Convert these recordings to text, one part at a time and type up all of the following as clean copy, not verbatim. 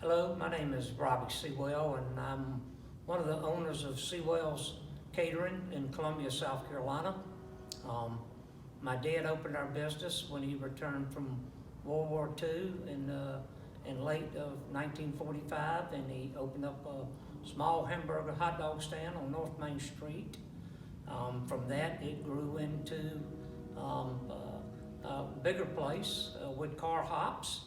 Hello, my name is Robbie Seawell, and I'm one of the owners of Seawells Catering in Columbia, South Carolina. My dad opened our business when he returned from World War II in late of 1945, and he opened up a small hamburger hot dog stand on North Main Street. From that, it grew into a bigger place with car hops,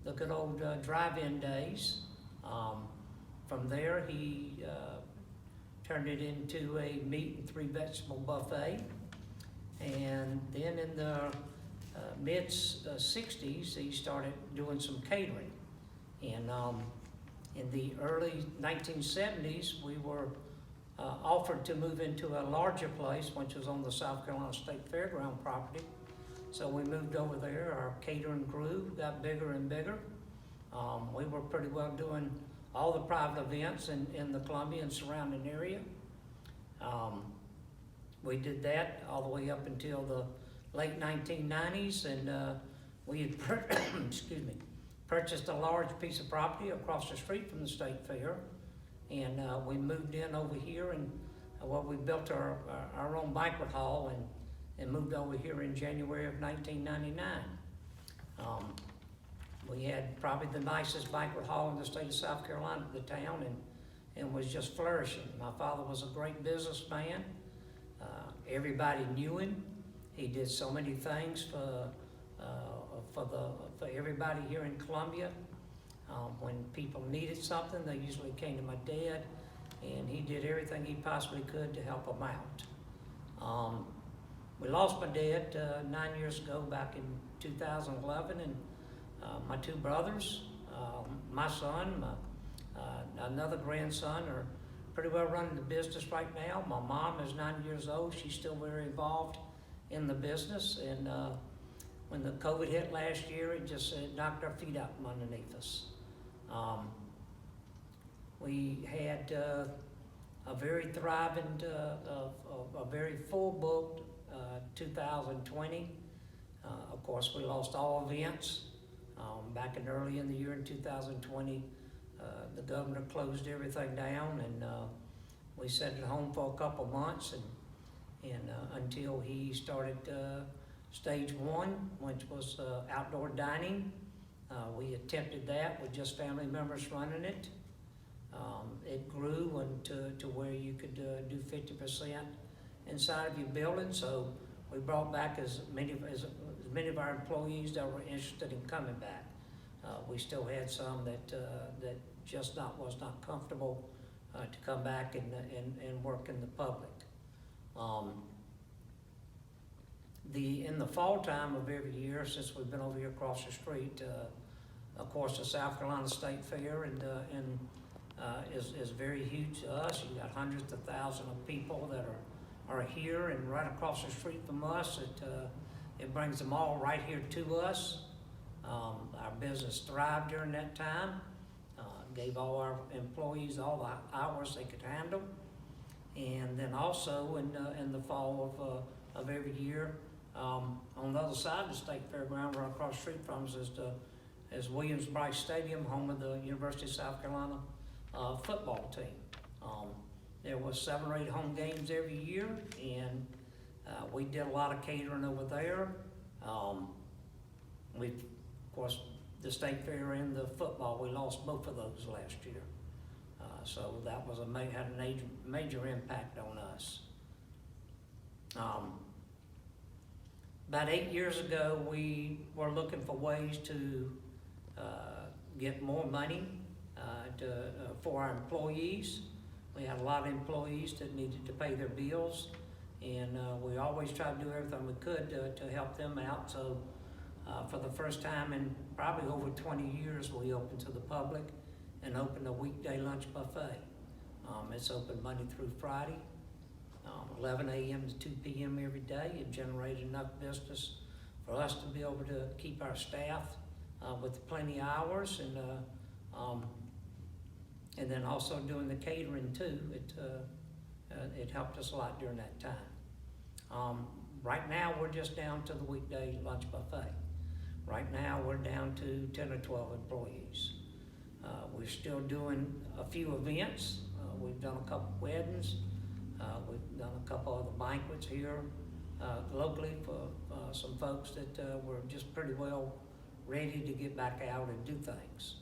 the good old drive-in days. From there, he turned it into a meat and 3 vegetable buffet. And then in the mid-60s, he started doing some catering. And in the early 1970s, we were offered to move into a larger place, which was on the South Carolina State Fairground property. So we moved over there. Our catering grew, got bigger and bigger. We were pretty well doing all the private events in the Columbia and surrounding area. We did that all the way up until the late 1990s, and we had purchased a large piece of property across the street from the State Fair, and we moved in over here, and we built our own banquet hall and moved over here in January of 1999. We had probably the nicest banquet hall in the state of South Carolina at the town, and was just flourishing. My father was a great businessman. Everybody knew him. He did so many things for everybody here in Columbia. When people needed something, they usually came to my dad, and he did everything he possibly could to help them out. We lost my dad 9 years ago, back in 2011, and my 2 brothers, my son, another grandson are pretty well running the business right now. My mom is 90 years old. She's still very involved in the business, and when the COVID hit last year, it just knocked our feet out from underneath us. We had a very thriving, a very full-booked 2020. Of course, we lost all events. Back early in the year in 2020, the governor closed everything down, and we sat at home for a couple months, and until he started stage 1, which was outdoor dining. We attempted that with just family members running it. It grew to where you could do 50% inside of your building, so we brought back as many of our employees that were interested in coming back. We still had some that just was not comfortable to come back and work in the public. In the fall time of every year, since we've been over here across the street, of course, the South Carolina State Fair is very huge to us. You got hundreds of thousands of people that are here, and right across the street from us. It brings them all right here to us. Our business thrived during that time. Gave all our employees all the hours they could handle. And then also in the fall of every year, on the other side of the State Fairground, right across the street from us, is Williams-Brice Stadium, home of the University of South Carolina football team. There was 7 or 8 home games every year, and we did a lot of catering over there. Of course, the State Fair and the football, we lost both of those last year. So that was had a major impact on us. About 8 years ago, we were looking for ways to get more money for our employees. We had a lot of employees that needed to pay their bills, and we always tried to do everything we could to help them out. So for the first time in probably over 20 years, we opened to the public and opened a weekday lunch buffet. It's open Monday through Friday, 11 a.m. to 2 p.m. every day. It generated enough business for us to be able to keep our staff with plenty of hours, and then also doing the catering too. It helped us a lot during that time. Right now, we're just down to the weekday lunch buffet. Right now, we're down to 10 or 12 employees. We We're still doing a few events. We've done a couple weddings. We've done a couple other banquets here locally for some folks that were just pretty well ready to get back out and do things.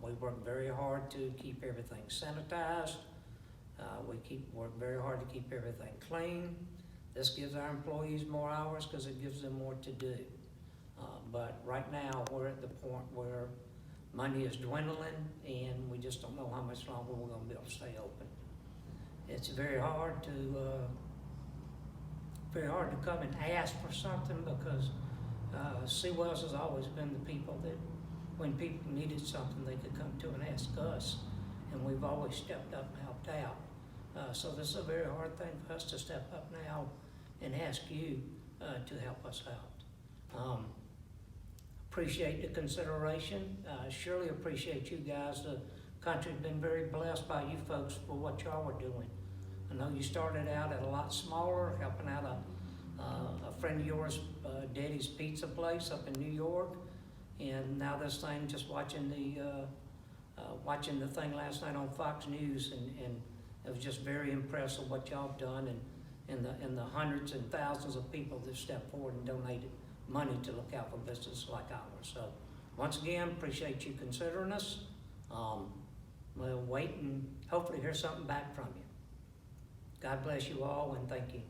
We work very hard to keep everything sanitized. We work very hard to keep everything clean. This gives our employees more hours because it gives them more to do. But right now, we're at the point where money is dwindling and we just don't know how much longer we're gonna be able to stay open. It's very hard to come and ask for something because Seawells has always been the people that when people needed something, they could come to and ask us, and we've always stepped up and helped out. So this is a very hard thing for us to step up now and ask you to help us out. Appreciate the consideration. Surely appreciate you guys. The country's been very blessed by you folks for what y'all were doing. I know you started out at a lot smaller, helping out a friend of yours, Daddy's Pizza Place up in New York, and now this thing, just watching the thing last night on Fox News, and it was just very impressive what y'all have done, and the hundreds and thousands of people that stepped forward and donated money to look out for businesses like ours. So once again, appreciate you considering us. We'll wait and hopefully hear something back from you. God bless you all, and thank you.